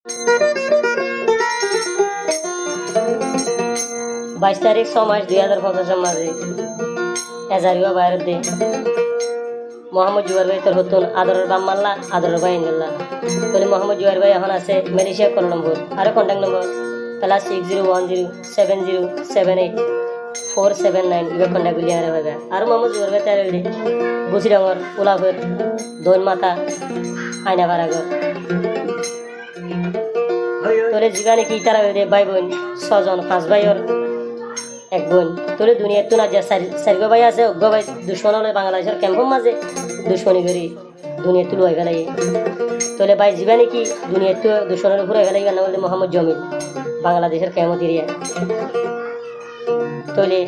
22 তারিখ 6 মাস 2050 মাঝে এজারিও বাইরে দে মোহাম্মদ জুয়ার ভাই তোর হতুন আদরের বাম মাল্লা আদরের ভাই ইন্দাল্লাহ বলে মোহাম্মদ জুয়ার ভাই এখন আছে মালয়েশিয়া কোলালামপুর আর কন্টাক্ট নম্বর তালা 6010787479 ইবে কন্টাক্ট গুলি আর হবে আর মোহাম্মদ জুয়ার ভাই তার হইলে বুসিডাঙ্গর উলাফের দোন মাথা আয়না বারাগর তোরে জীবনে কি তারা হইলে ভাই বোন 6 জন 5 ভাইর এক বোন তোরে দুনিয়ার তো না যে সারিগো ভাই আছে অগ্গ ভাই দুশ্মন হলে বাংলাদেশের ক্যাম্পের মাঝে দুশ্মনী করি দুনিয়ার তুলো হয়ে গেলাই তোলে ভাই জীবনে কি দুনিয়ার তো দুশ্মনের উপরে গেলাই না বলতে মোহাম্মদ জমিল বাংলাদেশের কেমত এরিয়া তোলে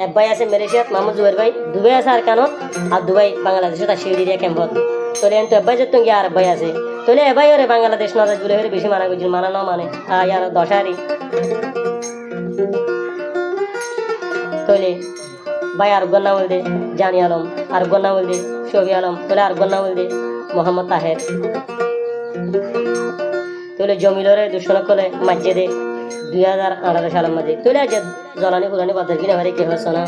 এক ভাই আছে মালয়েশিয়াত মোহাম্মদ জুবাইর ভাই দুবাই আছে আর কানত আর দুবাই বাংলাদেশের আর শিউরি এরিয়া ক্যাম্পত তোলে তো এক ভাই যত গিয়ে আর ভাই আছে তোলে এ ভাই ওরে বাংলাদেশ নজর বলে হলে বেশি মানা করছিল মানা না মানে আর দশারি তোলে ভাই আর গন্না বলতে জানি আলম আর গন্না বলতে শফি আলম তোলে আর গন্না বলতে মোহাম্মদ তাহের তোলে জমিলরে দুশন কলে মাঝে দে 2018 সালের মাঝে তোলে আজ জলানি পুরানি বাদ কিনা ভারে কে হস না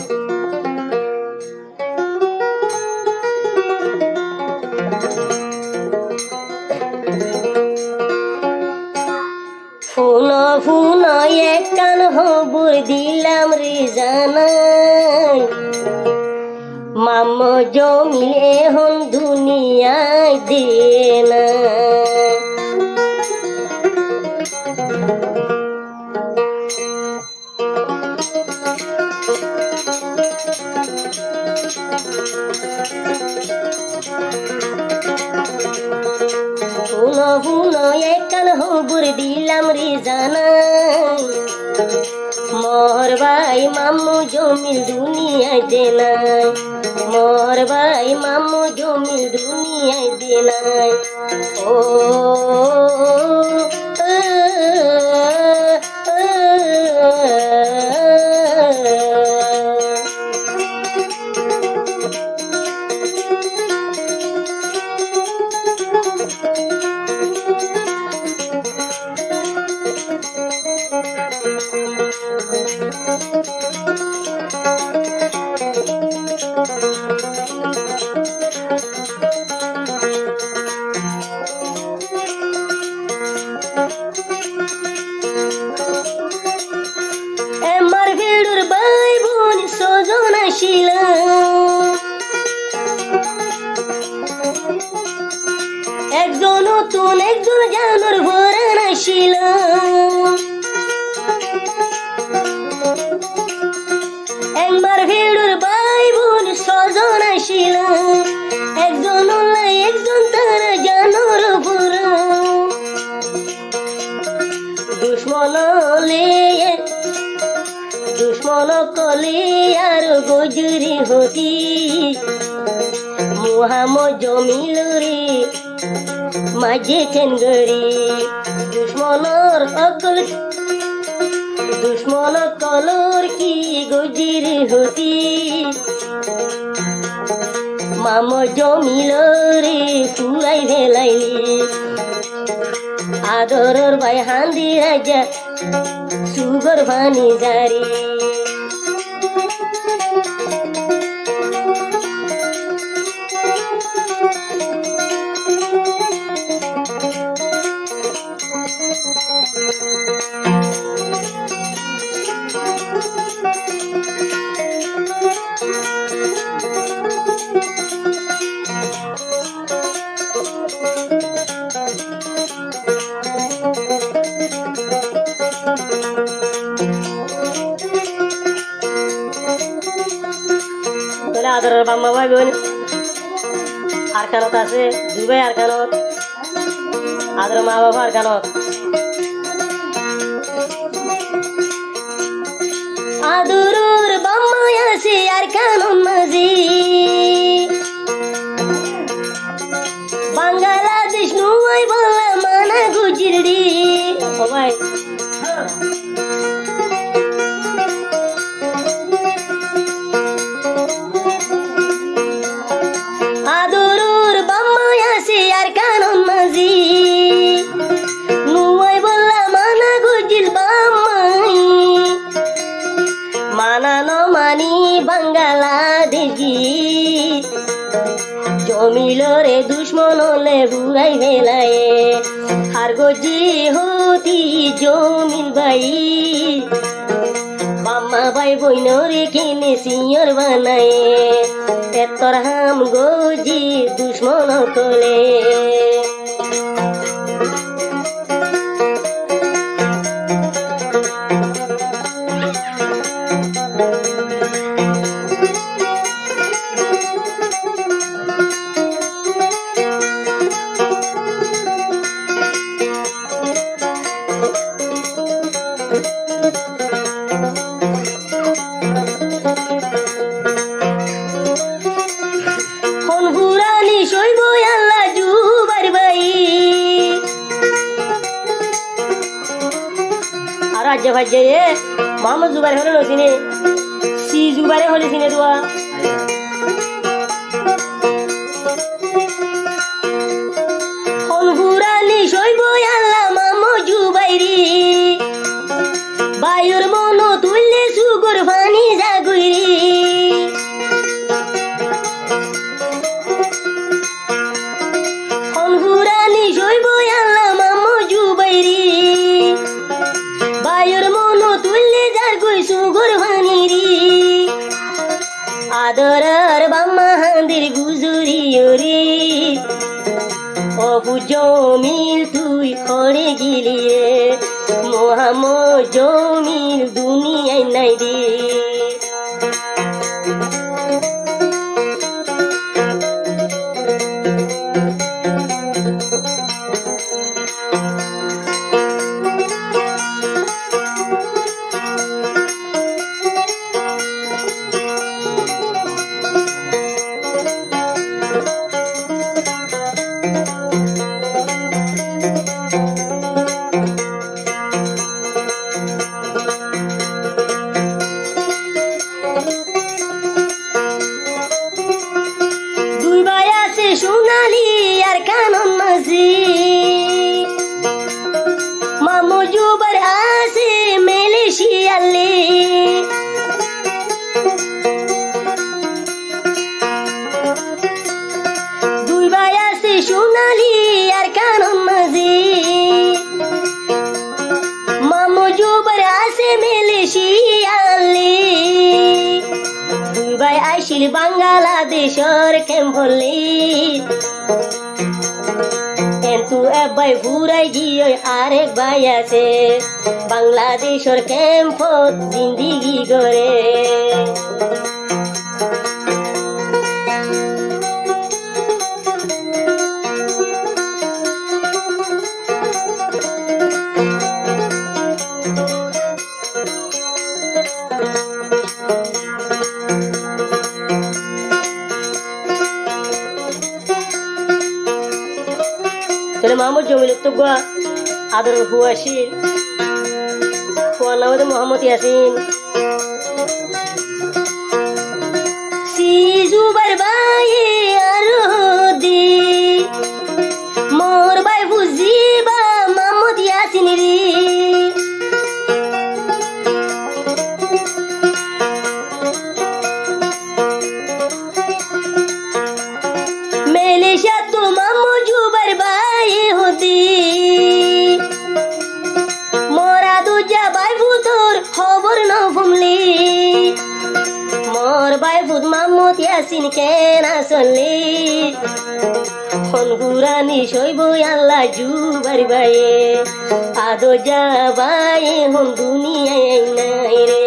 ফুনো ফুনো এক কান হবুর দিলাম রে জানাই মামো জমিল এখন দুনিয়ায় দে না ফুনো ফুনো এক কান হবুর দিলাম রে জানাই মোর ভাই মামু জমিল দুনিয়ায় দে নাই মোর ভাই মামু জমিল দুনিয়ায় দে নাই ও একজন নতুন একজন জানোর ভরান আসিল একবার ভিড়ুর ভাই বোন ছজন আসিল একজন একজন তারা জানোর ভরান দুশ্মন কলে আর গজুরি হতি মোহাম্মদ জমিল রে মাঝে খেনগরি দুশ্মন কলর কি গজিরি হতি মামো জমিল রে পুরাই ভেলাইলি আদরর ভাই হান্দি রাজা সুগর ভানি জারি আদরের বাম্মা ভাই বোন আর কানত আছে দুবাই আর কানত আদরের মা বাবা আর কানত আদরের বাম্মা আছে আর কানত মাঝি বাংলাদেশ নুয়াই বলা মানা গুজরি ও ভাই আর গজি হতি জমিন ভাই মামা ভাই বইনর কিনে সিয়র বানায় এতর হাম গজি দুশ্মন কলে ভাই যে মোহাম্মদ জুবাইর হলে নছিনে সি জুবাইরে হলে চিনে দোয়া হনহুরানি শৈব আল্লাহ মামো জুবাইরি বায়ুর মন তুললে সুগর ফানি জাগুইরি হনহুরানি শৈব আল্লাহ মামো জুবাইরি বায়ুর মন তুললে যার কই সুগর ভানিরি আদরার বাম্মা হান্দির গুজুরিয়রি অবু জমিল তুই খড়ে গিলিয়ে মোহাম্মদ জমিল দুনিয়ায় নাই রে সোনালি আর কানন মাঝি মামু জুবার আছে মালয়েশিয়ালে দুই ভাই আছে সোনালি আর কানন মাঝি মামু জুবার আছে মালয়েশিয়ালে দুই ভাই আইছিল বাংলাদেশের ক্যাম্পলে কিন্তু এক ভাই ঘুরাই গিয়ে আরেক ভাই আছে বাংলাদেশের ক্যাম্পত জিন্দিগি করে তাহলে মোহাম্মদ জমিল তো গোয়া আদর হুয়াশির হুয়া নাম মোহাম্মদ ইয়াসিন সিজুবার ভাই আর দি মোর ভাই বুঝিবা মোহাম্মদ ইয়াসিন রে মালয়েশিয়া তো মামু জুবার ভাই হতি মোরা দুজা ভাই ফুতর খবর ন ফুমলি মোর ভাই ফুত মোহাম্মদ ইয়াসিন কেন আসলি হনহুরানি শৈব আল্লাহ জুবার ভাই আদো যা ভাই হন দুনিয়ায় নাই রে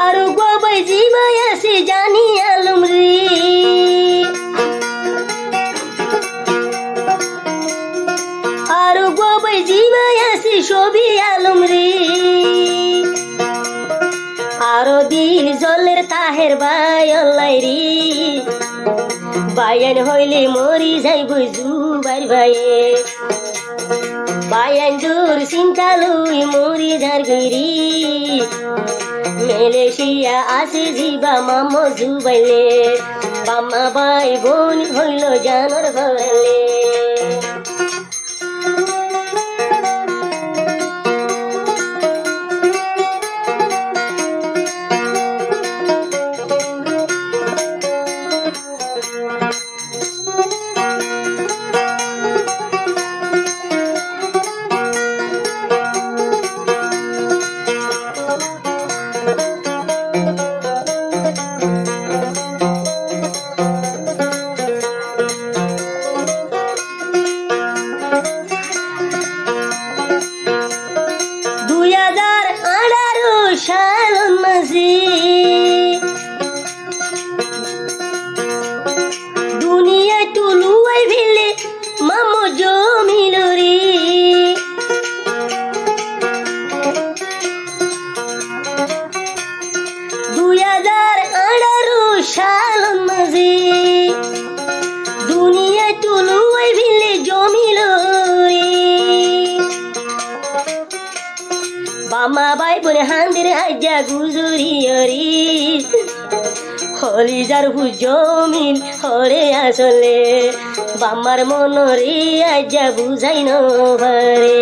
আরো গোবাই জিবাই আছে জানি আলম রে আরো গোবাই জিবাই আছে ছবি আলম রে আরো দিল জলের তাহের ভাই অল্লাই রে বায়ান হইলে মরি যাইব জুবার ভাইয়ে বায়ান্দুর সিনকালুই মরি ঝারগিরি মেলেশিয়া আছে জিবা মামো জুবাইলে বাম্মা ভাই বোন হইল জানর ঘরে দুনিয়া টুলুয়াই ভিলে মামো জমিল রে 2018 সাল মাঝে দুনিয়া টুলুয়াই ভিলে জমিল রে বামা ভাই বোনে হান্দির আজ্জা গুজুরিয়রি হলি যার জমিন হরে আসলে বামার মনরে আজ্জা বুঝাই নভারে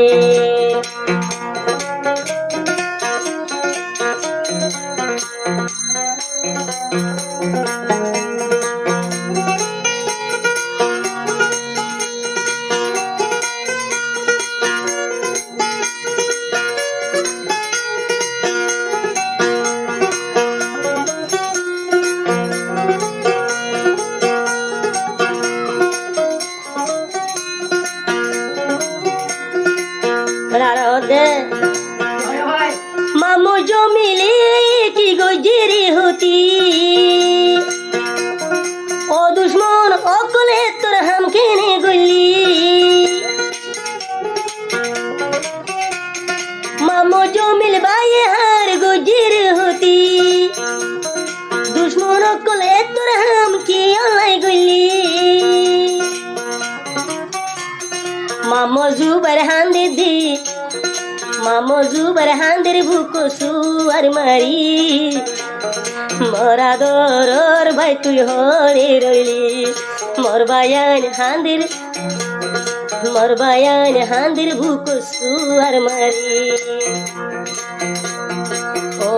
মামু জমিলে কি গজেরি হতি ও দুশ্মন অকলে তোর হাম কেনে গলি মামু জমিল বাইয়ে হার গজের হতি দুশ্মন অকলে তোর হাম কি অলাই গলি মামু জুবার হান্দে দি মামো জুবার হান্দের বুকো সুয়ার মারি মরা দরর ভাই তুই হরে রইলি মোর বায়ান হান্দের বুকো সুয়ার মারি ও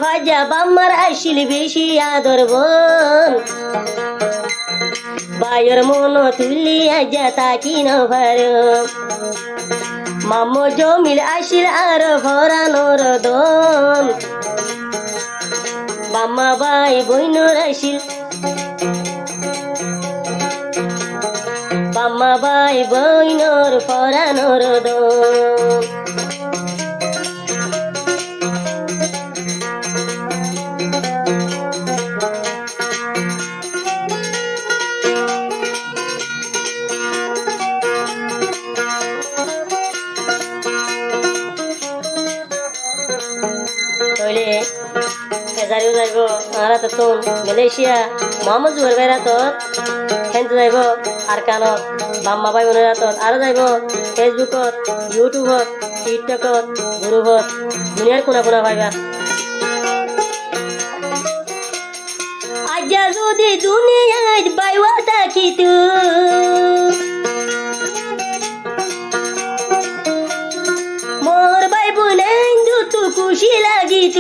ভাজা বাম্মার আসিল বেশি আদর বোন বায়র মন তুলি আজা তাকি নভার মামো জমিল আসিল আর ভরানোর দন বাম্মা বাই বইনর আসিল বাম্মা বাই বইনর ভরানোর দন যাইব আর তো মালয়েশিয়া মোহাম্মদ জুবের ভাইরা তো হেনতে যাইব আর কানত বাম্মা ভাই বোনেরা তো আর যাইব ফেসবুকত ইউটিউবত টিকটকত গ্রুপত দুনিয়ার কোনা কোনা ভাইবা আজ্জা যদি দুনিয়ায় বাইওয়া থাকিত মোর ভাই বোনে তু খুশি লাগিত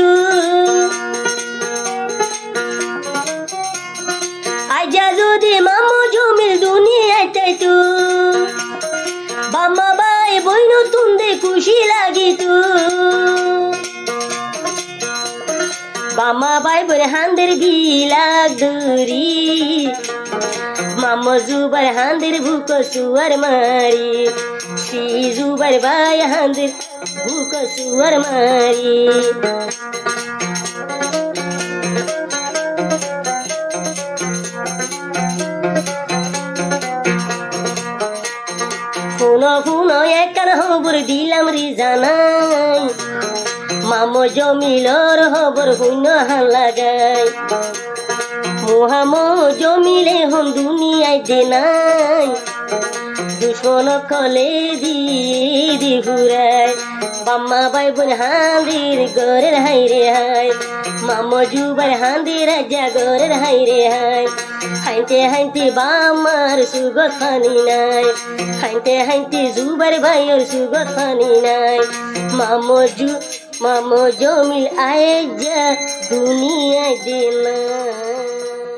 আজ্জা যদি মামু জমিল দুনিয়ায় তাইতো বাম্মা ভাই বইন তুন্দে খুশি লাগিত বামা বাই বোন হান্দের বিলাক দূরি মামো জুবার হান্দের বুক সুয়ার মারি সি জুবার বাই হান্দের বুক সুয়ার মারি ফুনো ফুনো একখান খবর দিলাম রে জানাই মামো জমিলর খবর শূন্য হান লাগাই মহামো জমিলে হম দুনিয়ায় দে নাই দুশ্মন কলে দি ঘুরাই বাম্মা বাই বোন হাঁদির গরের হাই রে হাই মামো জুবার হাঁদি রাজা গরের হাই রে হাই হাইতে হাইতে বামার সুগত ফানি নাই হাইতে হাইতে জুবার ভাইয়ের সুগত ফানি নাই মামো জমিল আয়ে যা দুনিয়ায় দে নাই।